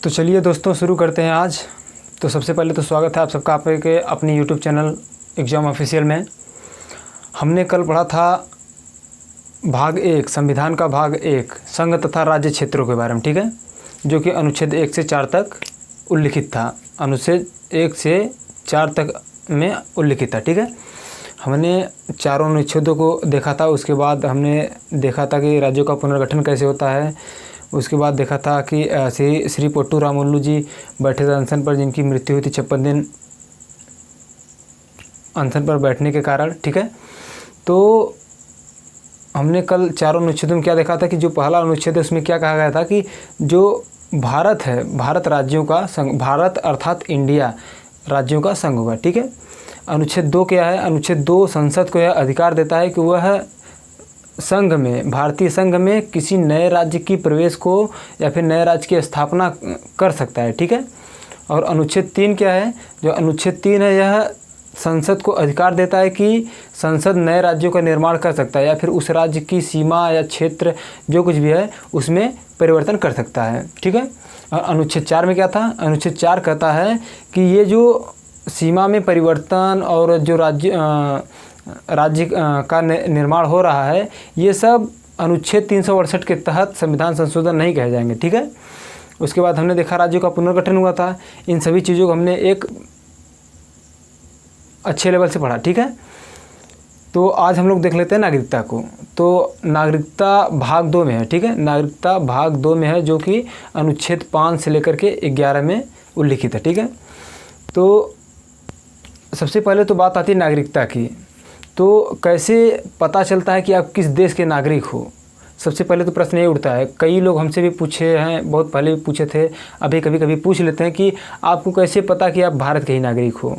तो चलिए दोस्तों शुरू करते हैं आज। तो सबसे पहले तो स्वागत है आप सबका आपके अपनी यूट्यूब चैनल एग्ज़ाम ऑफिशियल में। हमने कल पढ़ा था भाग 1 संविधान का भाग 1 संघ तथा राज्य क्षेत्रों के बारे में, ठीक है, जो कि अनुच्छेद 1 से 4 तक उल्लिखित था। अनुच्छेद 1 से 4 तक में उल्लिखित था, ठीक है। हमने चारों अनुच्छेदों को देखा था। उसके बाद हमने देखा था कि राज्यों का पुनर्गठन कैसे होता है। उसके बाद देखा था कि श्री पोट्टू रामुलु जी बैठे थे अनशन पर, जिनकी मृत्यु हुई थी 56 दिन अनशन पर बैठने के कारण, ठीक है। तो हमने कल चारों अनुच्छेदों में क्या देखा था कि जो पहला अनुच्छेद है उसमें क्या कहा गया था कि जो भारत है, भारत राज्यों का संघ, भारत अर्थात इंडिया राज्यों का संघ होगा, ठीक है। अनुच्छेद 2 क्या है? अनुच्छेद 2 संसद को यह अधिकार देता है कि वह संघ में, भारतीय संघ में किसी नए राज्य की प्रवेश को या फिर नए राज्य की स्थापना कर सकता है, ठीक है। और अनुच्छेद 3 क्या है? जो अनुच्छेद 3 है यह संसद को अधिकार देता है कि संसद नए राज्यों का निर्माण कर सकता है या फिर उस राज्य की सीमा या क्षेत्र जो कुछ भी है उसमें परिवर्तन कर सकता है, ठीक है। और अनुच्छेद 4 में क्या था? अनुच्छेद 4 कहता है कि ये जो सीमा में परिवर्तन और जो राज्य का निर्माण हो रहा है ये सब अनुच्छेद 368 के तहत संविधान संशोधन नहीं कहे जाएंगे, ठीक है। उसके बाद हमने देखा राज्यों का पुनर्गठन हुआ था। इन सभी चीज़ों को हमने एक अच्छे लेवल से पढ़ा, ठीक है। तो आज हम लोग देख लेते हैं नागरिकता को। तो नागरिकता भाग 2 में है, ठीक है। नागरिकता भाग 2 में है जो कि अनुच्छेद 5 से लेकर के 11 में उल्लिखित है, ठीक है। तो सबसे पहले तो बात आती है नागरिकता की। तो कैसे पता चलता है कि आप किस देश के नागरिक हो? सबसे पहले तो प्रश्न ये उठता है, कई लोग हमसे भी पूछे हैं, बहुत पहले भी पूछे थे, अभी कभी कभी पूछ लेते हैं कि आपको कैसे पता कि आप भारत के ही नागरिक हो।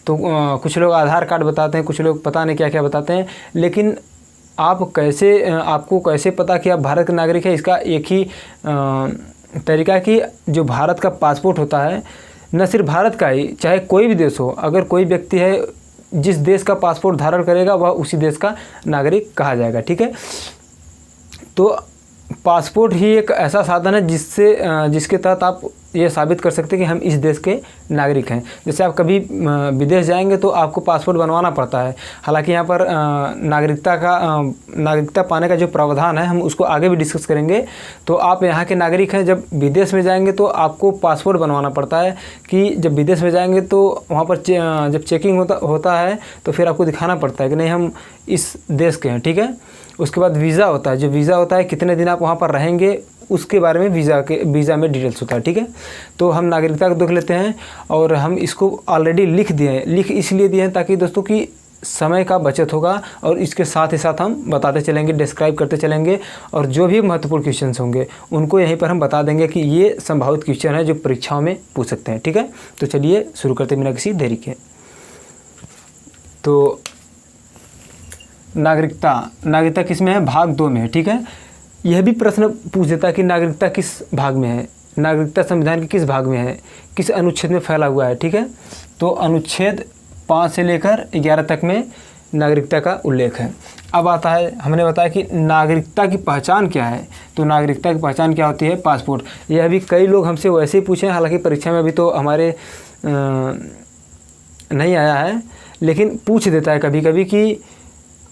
तो कुछ लोग आधार कार्ड बताते हैं, कुछ लोग पता नहीं क्या क्या बताते हैं, लेकिन आपको कैसे पता कि आप भारत के नागरिक है? इसका एक ही तरीका है कि जो भारत का पासपोर्ट होता है, न सिर्फ भारत का ही, चाहे कोई भी देश हो, अगर कोई व्यक्ति है जिस देश का पासपोर्ट धारण करेगा वह उसी देश का नागरिक कहा जाएगा, ठीक है। तो पासपोर्ट ही एक ऐसा साधन है जिसके तहत आप ये साबित कर सकते हैं कि हम इस देश के नागरिक हैं। जैसे आप कभी विदेश जाएंगे तो आपको पासपोर्ट बनवाना पड़ता है। हालांकि यहाँ पर नागरिकता पाने का जो प्रावधान है हम उसको आगे भी डिस्कस करेंगे। तो आप यहाँ के नागरिक हैं, जब विदेश में जाएंगे तो आपको पासपोर्ट बनवाना पड़ता है कि जब विदेश में जाएंगे तो वहाँ पर जब चेकिंग होता है तो फिर आपको दिखाना पड़ता है कि नहीं हम इस देश के हैं, ठीक है। उसके बाद वीज़ा होता है। जो वीज़ा होता है कितने दिन आप वहाँ पर रहेंगे उसके बारे में वीज़ा में डिटेल्स होता है, ठीक है। तो हम नागरिकता को देख लेते हैं और हम इसको ऑलरेडी लिख इसलिए दिए हैं ताकि दोस्तों की समय का बचत होगा और इसके साथ ही साथ हम बताते चलेंगे, डिस्क्राइब करते चलेंगे और जो भी महत्वपूर्ण क्वेश्चन होंगे उनको यहीं पर हम बता देंगे कि ये संभावित क्वेश्चन है जो परीक्षाओं में पूछ सकते हैं, ठीक है। तो चलिए शुरू करते बिना किसी देरी के। तो नागरिकता किस में है? भाग 2 में है, ठीक है। यह भी प्रश्न पूछ देता है कि नागरिकता किस भाग में है, नागरिकता संविधान के किस भाग में है, किस अनुच्छेद में फैला हुआ है, ठीक है। तो अनुच्छेद 5 से लेकर 11 तक में नागरिकता का उल्लेख है। अब आता है, हमने बताया कि नागरिकता की पहचान क्या है। तो नागरिकता की पहचान क्या होती है? पासपोर्ट। यह भी कई लोग हमसे वैसे ही पूछे हैं, हालांकि परीक्षा में अभी तो हमारे नहीं आया है, लेकिन पूछ देता है कभी कभी कि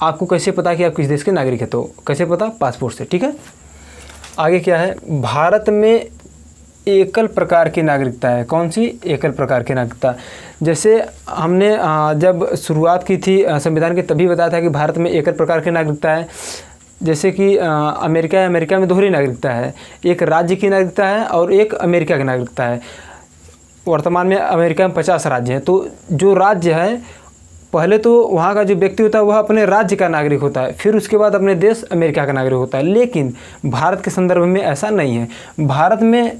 आपको कैसे पता कि आप किस देश के नागरिक हैं? तो कैसे पता? पासपोर्ट से, ठीक है। आगे क्या है? भारत में एकल प्रकार की नागरिकता है। कौन सी एकल प्रकार की नागरिकता? जैसे हमने जब शुरुआत की थी संविधान की तभी बताया था कि भारत में एकल प्रकार की नागरिकता है। जैसे कि अमेरिका में दोहरी नागरिकता है, एक राज्य की नागरिकता है और एक अमेरिका की नागरिकता है। वर्तमान में अमेरिका में 50 राज्य हैं। तो जो राज्य है पहले तो वहाँ का जो व्यक्ति होता है वह अपने राज्य का नागरिक होता है, फिर उसके बाद अपने देश अमेरिका का नागरिक होता है। लेकिन भारत के संदर्भ में ऐसा नहीं है। भारत में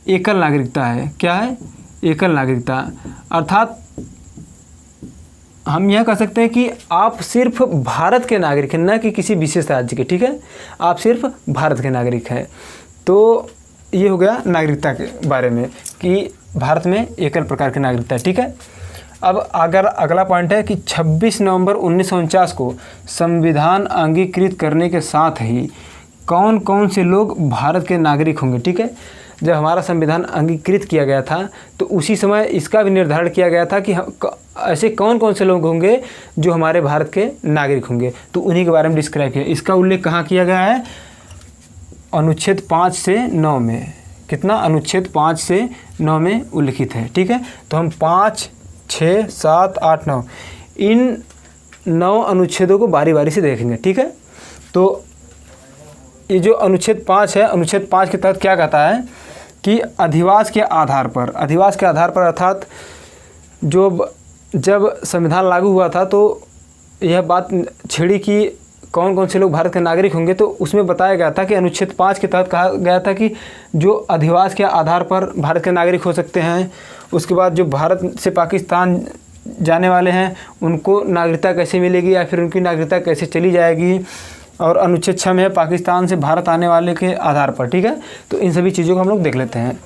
एकल नागरिकता है। क्या है? एकल नागरिकता। अर्थात हम यह कह सकते हैं कि आप सिर्फ भारत के नागरिक हैं, न कि किसी विशेष राज्य के, ठीक है। आप सिर्फ भारत के नागरिक हैं। तो ये हो गया नागरिकता के बारे में कि भारत में एकल प्रकार की नागरिकता है, ठीक है। अब अगर अगला पॉइंट है कि 26 नवंबर 1949 को संविधान अंगीकृत करने के साथ ही कौन कौन से लोग भारत के नागरिक होंगे, ठीक है। जब हमारा संविधान अंगीकृत किया गया था तो उसी समय इसका भी निर्धारण किया गया था कि ऐसे कौन कौन से लोग होंगे जो हमारे भारत के नागरिक होंगे, तो उन्हीं के बारे में डिस्क्राइब किया। इसका उल्लेख कहाँ किया गया है? अनुच्छेद 5 से 9 में। कितना? अनुच्छेद 5 से 9 में उल्लिखित है। ठीक है, तो हम 5, 6, 7, 8, 9 इन 9 अनुच्छेदों को बारी बारी से देखेंगे। ठीक है, तो ये जो अनुच्छेद 5 है, अनुच्छेद 5 के तहत क्या कहता है कि अधिवास के आधार पर अर्थात जब संविधान लागू हुआ था तो यह बात छिड़ी कि कौन कौन से लोग भारत के नागरिक होंगे, तो उसमें बताया गया था कि अनुच्छेद 5 के तहत कहा गया था कि जो अधिवास के आधार पर भारत के नागरिक हो सकते हैं, उसके बाद जो भारत से पाकिस्तान जाने वाले हैं उनको नागरिकता कैसे मिलेगी या फिर उनकी नागरिकता कैसे चली जाएगी, और अनुच्छेद 6 में है पाकिस्तान से भारत आने वाले के आधार पर। ठीक है, तो इन सभी चीज़ों को हम लोग देख लेते हैं।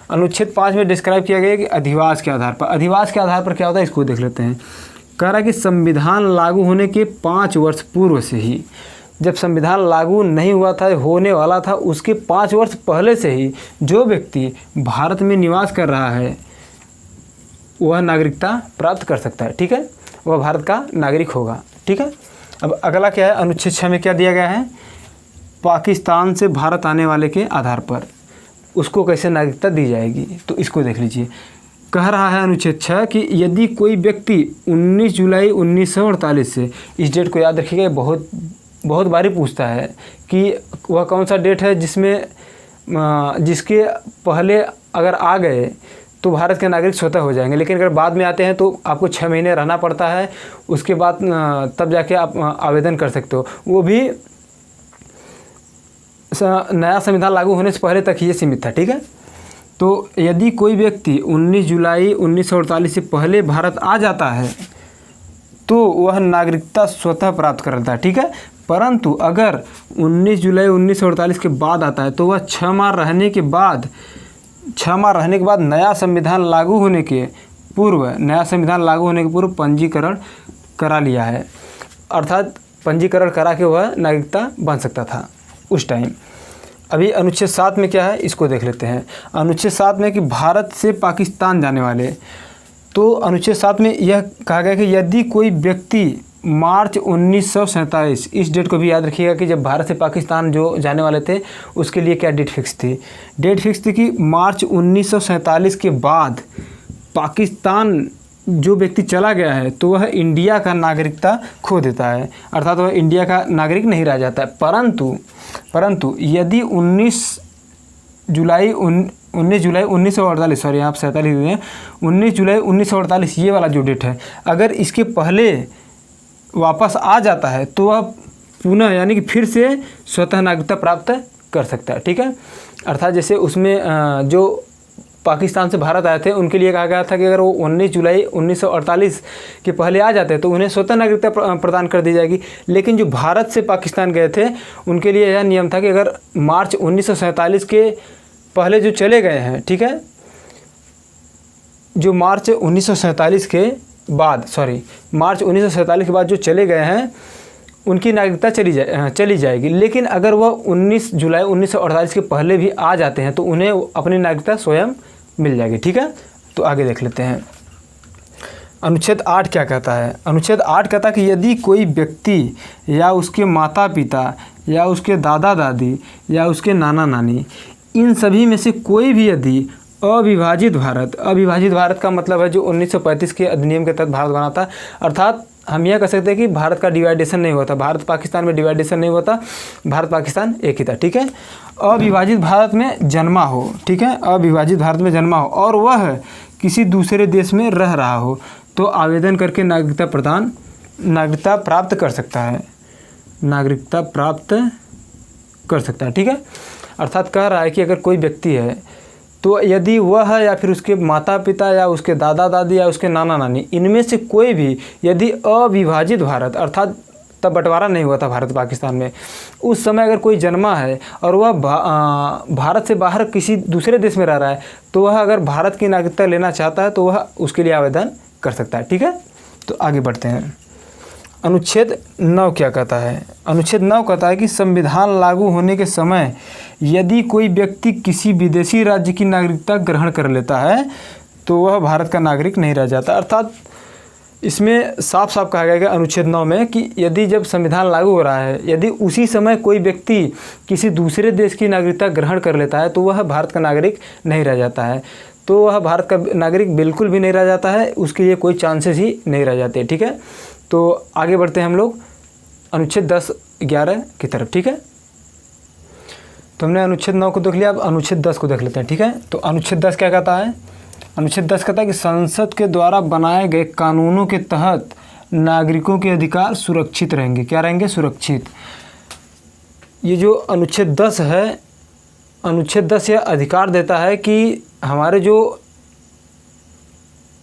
अनुच्छेद 5 में डिस्क्राइब किया गया है कि अधिवास के आधार पर। अधिवास के आधार पर क्या होता है इसको देख लेते हैं। कह रहा है कि संविधान लागू होने के 5 वर्ष पूर्व से ही, जब संविधान लागू नहीं हुआ था, होने वाला था, उसके 5 वर्ष पहले से ही जो व्यक्ति भारत में निवास कर रहा है वह नागरिकता प्राप्त कर सकता है। ठीक है, वह भारत का नागरिक होगा। ठीक है, अब अगला क्या है? अनुच्छेद 6 में क्या दिया गया है? पाकिस्तान से भारत आने वाले के आधार पर उसको कैसे नागरिकता दी जाएगी, तो इसको देख लीजिए। कह रहा है अनुच्छेद 6 कि यदि कोई व्यक्ति 19 जुलाई 1948 से, इस डेट को याद रखिएगा, बहुत बारी पूछता है कि वह कौन सा डेट है जिसके पहले अगर आ गए तो भारत के नागरिक स्वतः हो जाएंगे, लेकिन अगर बाद में आते हैं तो आपको 6 महीने रहना पड़ता है, उसके बाद तब जाके आप आवेदन कर सकते हो। वो भी नया संविधान लागू होने से पहले तक ये सीमित था। ठीक है, तो यदि कोई व्यक्ति 19 जुलाई 1948 से पहले भारत आ जाता है तो वह नागरिकता स्वतः प्राप्त करता है। ठीक है, परंतु अगर 19 जुलाई 1948 के बाद आता है तो वह 6 माह रहने के बाद नया संविधान लागू होने के पूर्व पंजीकरण करा लिया है, अर्थात पंजीकरण करा के वह नागरिकता बन सकता था उस टाइम। अभी अनुच्छेद 7 में क्या है इसको देख लेते हैं। अनुच्छेद 7 में कि भारत से पाकिस्तान जाने वाले, तो अनुच्छेद 7 में यह कहा गया कि यदि कोई व्यक्ति मार्च 1947, इस डेट को भी याद रखिएगा कि जब भारत से पाकिस्तान जो जाने वाले थे उसके लिए क्या डेट फिक्स थी? डेट फिक्स थी कि मार्च 1947 के बाद पाकिस्तान जो व्यक्ति चला गया है तो वह इंडिया का नागरिकता खो देता है, अर्थात वह इंडिया का नागरिक नहीं रह जाता है। परंतु यदि 19 जुलाई 1948, सॉरी आप 47 हुए हैं, 19 जुलाई 1948 ये वाला जो डेट है, अगर इसके पहले वापस आ जाता है तो वह पुनः यानी कि फिर से स्वतः नागरिकता प्राप्त कर सकता है। ठीक है, अर्थात जैसे उसमें जो पाकिस्तान से भारत आए थे उनके लिए कहा गया था कि अगर वो 19 जुलाई 1948 के पहले आ जाते हैं तो उन्हें स्वतः नागरिकता प्रदान कर दी जाएगी, लेकिन जो भारत से पाकिस्तान गए थे उनके लिए यह नियम था कि अगर मार्च 1947 के पहले जो चले गए हैं, ठीक है, जो मार्च 1947 के बाद जो चले गए हैं उनकी नागरिकता चली जाएगी, लेकिन अगर वह 19 जुलाई 1948 के पहले भी आ जाते हैं तो उन्हें अपनी नागरिकता स्वयं मिल जाएगी। ठीक है, तो आगे देख लेते हैं। अनुच्छेद 8 क्या कहता है? अनुच्छेद 8 कहता है कि यदि कोई व्यक्ति या उसके माता पिता या उसके दादा दादी या उसके नाना नानी, इन सभी में से कोई भी यदि अविभाजित भारत का मतलब है जो 1935 के अधिनियम के तहत भारत बना था, अर्थात हम यह कह सकते हैं कि भारत का डिवाइडेशन नहीं हुआ था, भारत पाकिस्तान में डिवाइडेशन नहीं हुआ था, भारत पाकिस्तान एक ही था। ठीक है, अविभाजित भारत में जन्मा हो, ठीक है, अविभाजित भारत में जन्मा हो और वह किसी दूसरे देश में रह रहा हो तो आवेदन करके नागरिकता प्राप्त कर सकता है। ठीक है, अर्थात कह रहा है कि अगर कोई व्यक्ति है तो यदि वह या फिर उसके माता पिता या उसके दादा दादी या उसके नाना नानी, इनमें से कोई भी यदि अविभाजित भारत, अर्थात तब बंटवारा नहीं हुआ था भारत पाकिस्तान में, उस समय अगर कोई जन्मा है और वह भारत से बाहर किसी दूसरे देश में रह रहा है तो वह अगर भारत की नागरिकता लेना चाहता है तो वह उसके लिए आवेदन कर सकता है। ठीक है, तो आगे बढ़ते हैं। अनुच्छेद 9 क्या कहता है? अनुच्छेद 9 कहता है कि संविधान लागू होने के समय यदि कोई व्यक्ति किसी विदेशी राज्य की नागरिकता ग्रहण कर लेता है तो वह भारत का नागरिक नहीं रह जाता। अर्थात इसमें साफ साफ कहा गया है अनुच्छेद 9 में कि यदि जब संविधान लागू हो रहा है, यदि उसी समय कोई व्यक्ति किसी दूसरे देश की नागरिकता ग्रहण कर लेता है तो वह भारत का नागरिक नहीं रह जाता है। तो वह भारत का नागरिक बिल्कुल भी नहीं रह जाता है, उसके लिए कोई चांसेस ही नहीं रह जाते। ठीक है, तो आगे बढ़ते हैं हम लोग अनुच्छेद 10-11 की तरफ। ठीक है, तो हमने अनुच्छेद 9 को देख लिया, अब अनुच्छेद 10 को देख लेते हैं। ठीक है, तो अनुच्छेद 10 क्या कहता है? अनुच्छेद 10 कहता है कि संसद के द्वारा बनाए गए कानूनों के तहत नागरिकों के अधिकार सुरक्षित रहेंगे। क्या रहेंगे? सुरक्षित। ये जो अनुच्छेद 10 है, अनुच्छेद 10 यह अधिकार देता है कि हमारे जो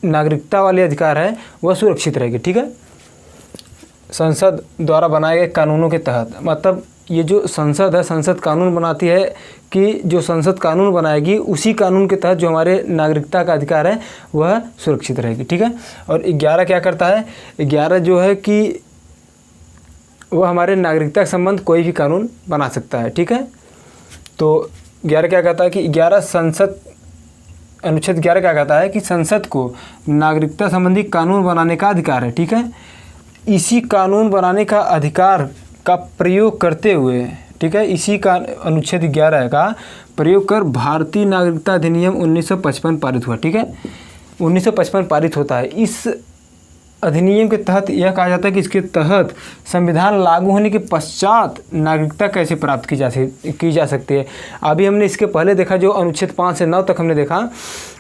नागरिकता वाले अधिकार है वह सुरक्षित रहेगी। ठीक है, संसद द्वारा बनाए गए कानूनों के तहत, मतलब ये जो संसद है, संसद कानून बनाती है कि जो संसद कानून बनाएगी उसी कानून के तहत जो हमारे नागरिकता का अधिकार है वह सुरक्षित रहेगी। ठीक है, और 11 क्या करता है? 11 जो है कि वह हमारे नागरिकता के संबंध कोई भी कानून बना सकता है। ठीक है, तो 11 क्या कहता है कि 11 संसद, अनुच्छेद 11 क्या कहता है कि संसद को नागरिकता संबंधी कानून बनाने का अधिकार है। ठीक है, इसी कानून बनाने का अधिकार का प्रयोग करते हुए, ठीक है, इसी का अनुच्छेद 11 का प्रयोग कर भारतीय नागरिकता अधिनियम 1955 पारित हुआ। ठीक है, 1955 पारित होता है। इस अधिनियम के तहत यह कहा जाता है कि इसके तहत संविधान लागू होने के पश्चात नागरिकता कैसे प्राप्त की जा सकती है। अभी हमने इसके पहले देखा जो अनुच्छेद 5 से 9 तक हमने देखा,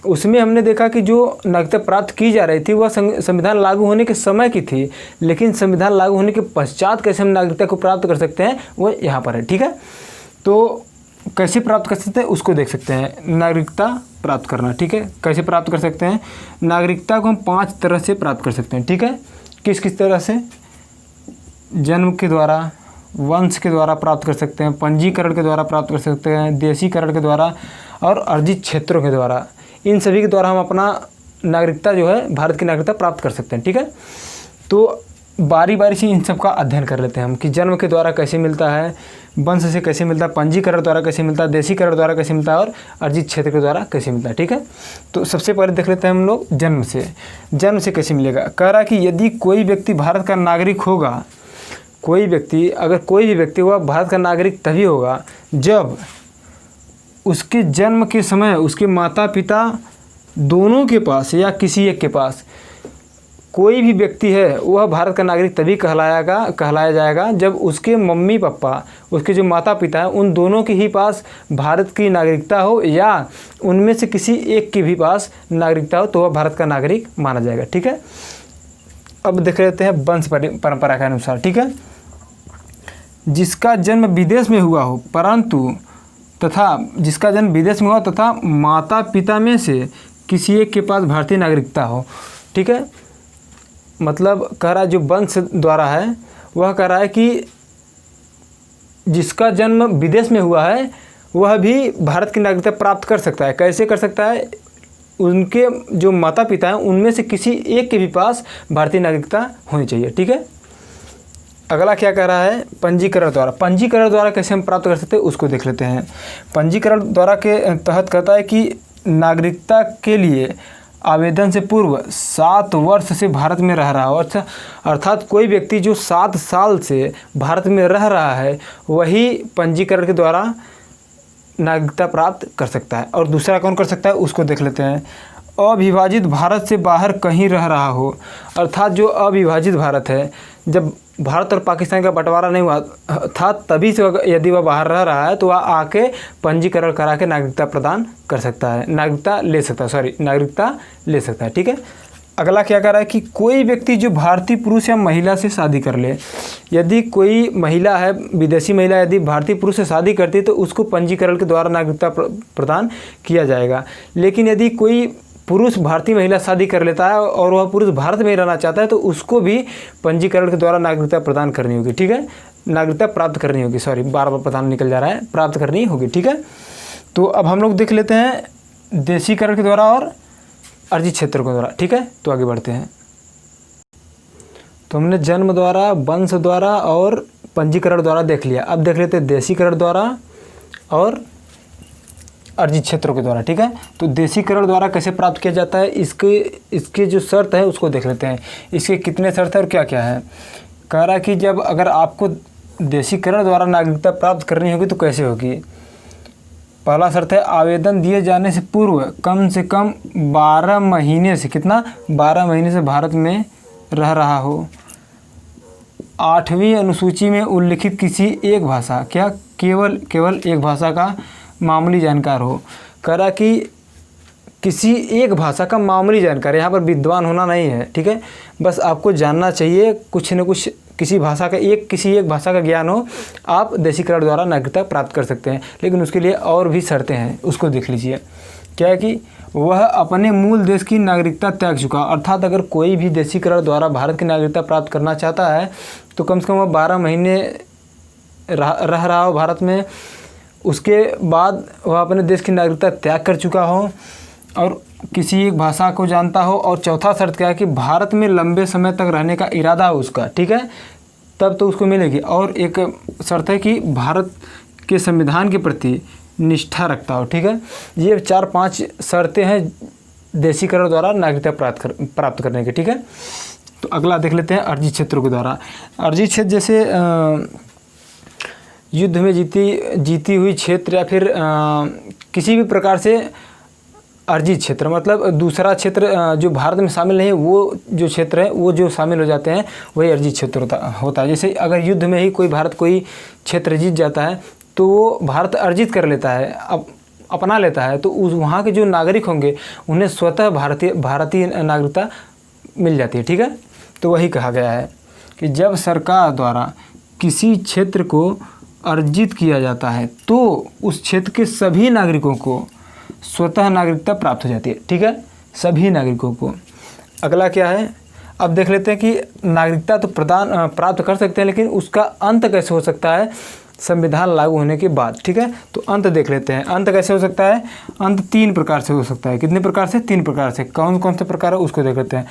उसमें हमने देखा कि जो नागरिकता प्राप्त की जा रही थी वह संविधान लागू होने के समय की थी, लेकिन संविधान लागू होने के पश्चात कैसे हम नागरिकता को प्राप्त कर सकते हैं वो यहाँ पर है। ठीक है, तो कैसे प्राप्त कर सकते हैं उसको देख सकते हैं। नागरिकता प्राप्त करना, ठीक है, कैसे प्राप्त कर सकते हैं? नागरिकता को हम 5 तरह से प्राप्त कर सकते हैं। ठीक है, किस किस तरह से? जन्म के द्वारा, वंश के द्वारा प्राप्त कर सकते हैं, पंजीकरण के द्वारा प्राप्त कर सकते हैं, देशीकरण के द्वारा और अर्जित क्षेत्रों के द्वारा। इन सभी के द्वारा हम अपना नागरिकता जो है, भारत की नागरिकता प्राप्त कर सकते हैं। ठीक है, तो बारी बारी से इन सब का अध्ययन कर लेते हैं हम कि जन्म के द्वारा कैसे मिलता है, वंश से कैसे मिलता है, पंजीकरण द्वारा कैसे मिलता है, देशीकरण द्वारा कैसे मिलता है और अर्जित क्षेत्र के द्वारा कैसे मिलता है। ठीक है, तो सबसे पहले देख लेते हैं हम लोग जन्म से। जन्म से कैसे मिलेगा? कह रहा है कि यदि कोई व्यक्ति भारत का नागरिक होगा, कोई व्यक्ति, अगर कोई भी व्यक्ति हुआ भारत का नागरिक तभी होगा जब उसके जन्म के समय उसके माता पिता दोनों के पास या किसी एक के पास कोई भी व्यक्ति है वह भारत का नागरिक तभी कहलाया जाएगा जब उसके मम्मी पापा, उसके जो माता पिता हैं उन दोनों के ही पास भारत की नागरिकता हो या उनमें से किसी एक के भी पास नागरिकता हो तो वह भारत का नागरिक माना जाएगा। ठीक है, अब देख लेते हैं वंश परंपरा के अनुसार। ठीक है, जिसका जन्म विदेश में हुआ हो परंतु तथा जिसका जन्म विदेश में हुआ तथा माता पिता में से किसी एक के पास भारतीय नागरिकता हो। ठीक है, मतलब कह रहा है जो वंश द्वारा है वह कह रहा है कि जिसका जन्म विदेश में हुआ है वह भी भारत की नागरिकता प्राप्त कर सकता है। कैसे कर सकता है? उनके जो माता पिता हैं उनमें से किसी एक के भी पास भारतीय नागरिकता होनी चाहिए। ठीक है, अगला क्या कह रहा है? पंजीकरण द्वारा। पंजीकरण द्वारा कैसे हम प्राप्त कर सकते हैं उसको देख लेते हैं। पंजीकरण द्वारा के तहत कहता है कि नागरिकता के लिए आवेदन से पूर्व 7 वर्ष से भारत में रह रहा हो। अच्छा, अर्थात कोई व्यक्ति जो 7 साल से भारत में रह रहा है वही पंजीकरण के द्वारा नागरिकता प्राप्त कर सकता है। और दूसरा कौन कर सकता है उसको देख लेते हैं। अविभाजित भारत से बाहर कहीं रह रहा हो, अर्थात जो अविभाजित भारत है, जब भारत और पाकिस्तान का बंटवारा नहीं हुआ था तभी से यदि वह बाहर रह रहा है तो वह आके पंजीकरण करा के नागरिकता प्रदान कर सकता है, नागरिकता ले सकता है। ठीक है, अगला क्या कर रहा है कि कोई व्यक्ति जो भारतीय पुरुष या महिला से शादी कर ले। यदि कोई महिला है, विदेशी महिला यदि भारतीय पुरुष से शादी करती है तो उसको पंजीकरण के द्वारा नागरिकता प्रदान किया जाएगा। लेकिन यदि कोई पुरुष भारतीय महिला शादी कर लेता है और वह पुरुष भारत में रहना चाहता है तो उसको भी पंजीकरण के द्वारा नागरिकता प्रदान करनी होगी। ठीक है, नागरिकता प्राप्त करनी होगी, बार बार प्रदान निकल जा रहा है, प्राप्त करनी होगी। ठीक है, तो अब हम लोग देख लेते हैं देशीकरण के द्वारा और अर्जित क्षेत्र के द्वारा। ठीक है, तो आगे बढ़ते हैं। तो हमने जन्म द्वारा, वंश द्वारा और पंजीकरण द्वारा देख लिया। अब देख लेते हैं देशीकरण द्वारा और अर्जित क्षेत्रों के द्वारा, ठीक है। तो देशीकरण द्वारा कैसे प्राप्त किया जाता है, इसके जो शर्त है उसको देख लेते हैं। इसके कितने शर्त है और क्या क्या है। कह रहा कि जब अगर आपको देशीकरण द्वारा नागरिकता प्राप्त करनी होगी तो कैसे होगी। पहला शर्त है आवेदन दिए जाने से पूर्व कम से कम 12 महीने से, कितना, 12 महीने से भारत में रह रहा हो। 8वीं अनुसूची में उल्लिखित किसी एक भाषा, क्या, केवल एक भाषा का मामूली जानकार हो। कह रहा कि किसी एक भाषा का मामूली जानकार, यहाँ पर विद्वान होना नहीं है, ठीक है। बस आपको जानना चाहिए कुछ न कुछ, किसी भाषा का किसी एक भाषा का ज्ञान हो, आप देशीकरण द्वारा नागरिकता प्राप्त कर सकते हैं। लेकिन उसके लिए और भी शर्तें हैं, उसको देख लीजिए। क्या है कि वह अपने मूल देश की नागरिकता त्याग चुका, अर्थात अगर कोई भी देशीकरण द्वारा भारत की नागरिकता प्राप्त करना चाहता है तो कम से कम वह 12 महीने रह रहा हो भारत में, उसके बाद वह अपने देश की नागरिकता त्याग कर चुका हो और किसी एक भाषा को जानता हो। और चौथा शर्त क्या है कि भारत में लंबे समय तक रहने का इरादा हो उसका, ठीक है, तब तो उसको मिलेगी। और एक शर्त है कि भारत के संविधान के प्रति निष्ठा रखता हो, ठीक है। ये 4-5 शर्तें हैं देशीकरण द्वारा नागरिकता प्राप्त करने के, ठीक है। तो अगला देख लेते हैं अर्जित क्षेत्रों के द्वारा। अर्जित क्षेत्र जैसे युद्ध में जीती हुई क्षेत्र या फिर किसी भी प्रकार से अर्जित क्षेत्र, मतलब दूसरा क्षेत्र जो भारत में शामिल नहीं है, वो जो क्षेत्र है वो जो शामिल हो जाते हैं वही अर्जित क्षेत्र होता है। जैसे अगर युद्ध में ही भारत कोई क्षेत्र जीत जाता है तो वो भारत अर्जित कर लेता है, अपना लेता है, तो उस वहाँ के जो नागरिक होंगे उन्हें स्वतः भारतीय नागरिकता मिल जाती है, ठीक है। तो वही कहा गया है कि जब सरकार द्वारा किसी क्षेत्र को अर्जित किया जाता है तो उस क्षेत्र के सभी नागरिकों को स्वतः नागरिकता प्राप्त हो जाती है, ठीक है, सभी नागरिकों को। अगला क्या है, अब देख लेते हैं कि नागरिकता तो प्राप्त कर सकते हैं, लेकिन उसका अंत कैसे हो सकता है, संविधान लागू होने के बाद, ठीक है। तो अंत देख लेते हैं, अंत कैसे हो सकता है। अंत 3 प्रकार से हो सकता है। कितने प्रकार से, 3 प्रकार से। कौन कौन से प्रकार है उसको देख लेते हैं।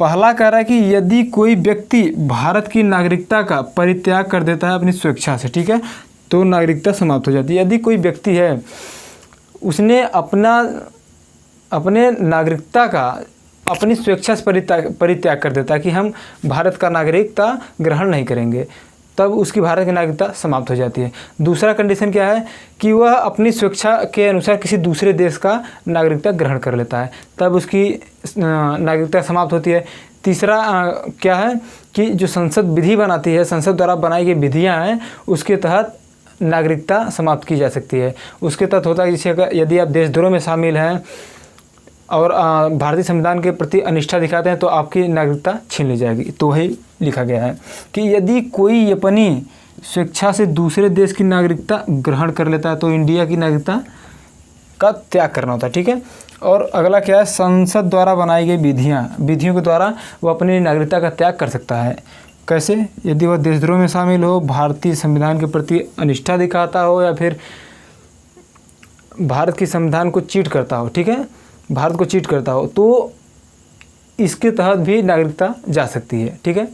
पहला कह रहा है कि यदि कोई व्यक्ति भारत की नागरिकता का परित्याग कर देता है अपनी स्वेच्छा से, ठीक है, तो नागरिकता समाप्त हो जाती है। यदि कोई व्यक्ति है उसने अपने नागरिकता का अपनी स्वेच्छा से परित्याग कर देता है कि हम भारत का नागरिकता ग्रहण नहीं करेंगे, तब उसकी भारत की नागरिकता समाप्त हो जाती है। दूसरा कंडीशन क्या है कि वह अपनी स्वेच्छा के अनुसार किसी दूसरे देश का नागरिकता ग्रहण कर लेता है, तब उसकी नागरिकता समाप्त होती है। तीसरा क्या है कि जो संसद विधि बनाती है, संसद द्वारा बनाई गई विधियां हैं, उसके तहत नागरिकता समाप्त की जा सकती है। उसके तहत होता है जैसे यदि आप देशद्रोह में शामिल हैं और भारतीय संविधान के प्रति अनिष्ठा दिखाते हैं तो आपकी नागरिकता छीन ली जाएगी। तो वही लिखा गया है कि यदि कोई अपनी स्वेच्छा से दूसरे देश की नागरिकता ग्रहण कर लेता है तो इंडिया की नागरिकता का त्याग करना होता है, ठीक है। और अगला क्या है, संसद द्वारा बनाई गई विधियों के द्वारा वो अपनी नागरिकता का त्याग कर सकता है। कैसे, यदि वह देशद्रोह में शामिल हो, भारतीय संविधान के प्रति अनिष्ठा दिखाता हो या फिर भारत के संविधान को चीट करता हो, ठीक है, भारत को चीट करता हो, तो इसके तहत भी नागरिकता जा सकती है, ठीक है।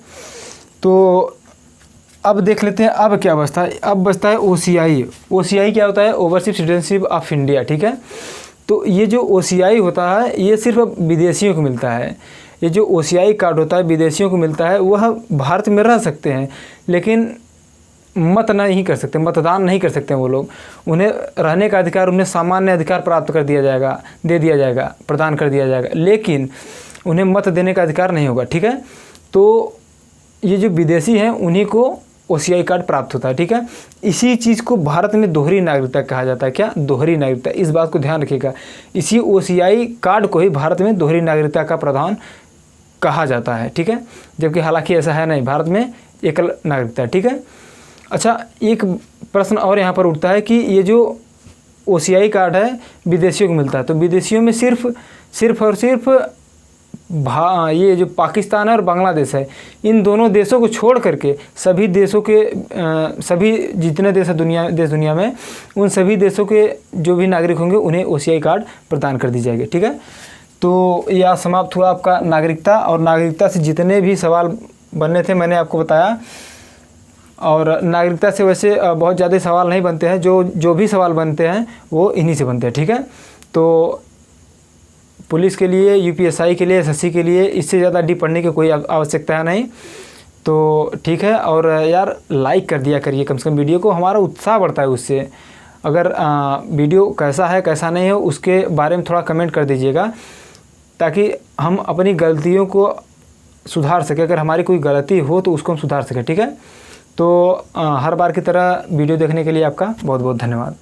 तो अब देख लेते हैं अब क्या बचता है। अब बचता है OCI क्या होता है, ओवरसीज सिटीजनशिप ऑफ इंडिया, ठीक है। तो ये जो OCI होता है ये सिर्फ विदेशियों को मिलता है। ये जो OCI कार्ड होता है विदेशियों को मिलता है, वह भारत में रह सकते हैं लेकिन मतदान नहीं कर सकते वो लोग। उन्हें रहने का अधिकार, उन्हें सामान्य अधिकार प्राप्त कर दिया जाएगा, प्रदान कर दिया जाएगा, लेकिन उन्हें मत देने का अधिकार नहीं होगा, ठीक है। तो ये जो विदेशी हैं उन्हीं को OCI कार्ड प्राप्त होता है, ठीक है। इसी चीज़ को भारत में दोहरी नागरिकता कहा जाता है। क्या, दोहरी नागरिकता, इस बात को ध्यान रखिएगा। इसी OCI कार्ड को ही भारत में दोहरी नागरिकता का प्रावधान कहा जाता है, ठीक है, जबकि हालांकि ऐसा है नहीं, भारत में एकल नागरिकता है, ठीक है। अच्छा, एक प्रश्न और यहाँ पर उठता है कि ये जो OCI कार्ड है विदेशियों को मिलता है, तो विदेशियों में सिर्फ और सिर्फ ये जो पाकिस्तान है और बांग्लादेश है, इन दोनों देशों को छोड़ करके सभी देशों के सभी जितने देश है दुनिया में, उन सभी देशों के जो भी नागरिक होंगे उन्हें OCI कार्ड प्रदान कर दी जाएगी, ठीक है। तो यह समाप्त हुआ आपका नागरिकता, और नागरिकता से जितने भी सवाल बनने थे, मैंने आपको बताया। और नागरिकता से वैसे बहुत ज़्यादा सवाल नहीं बनते हैं, जो भी सवाल बनते हैं वो इन्हीं से बनते हैं, ठीक है। तो पुलिस के लिए, यूपीएससी के लिए, एसएससी के लिए इससे ज़्यादा डीप पढ़ने की कोई आवश्यकता है नहीं। तो ठीक है, और यार लाइक कर दिया करिए कम से कम वीडियो को, हमारा उत्साह बढ़ता है उससे। अगर वीडियो कैसा है कैसा नहीं है उसके बारे में थोड़ा कमेंट कर दीजिएगा, ताकि हम अपनी गलतियों को सुधार सकें। अगर हमारी कोई गलती हो तो उसको हम सुधार सकें, ठीक है। तो हर बार की तरह वीडियो देखने के लिए आपका बहुत बहुत धन्यवाद।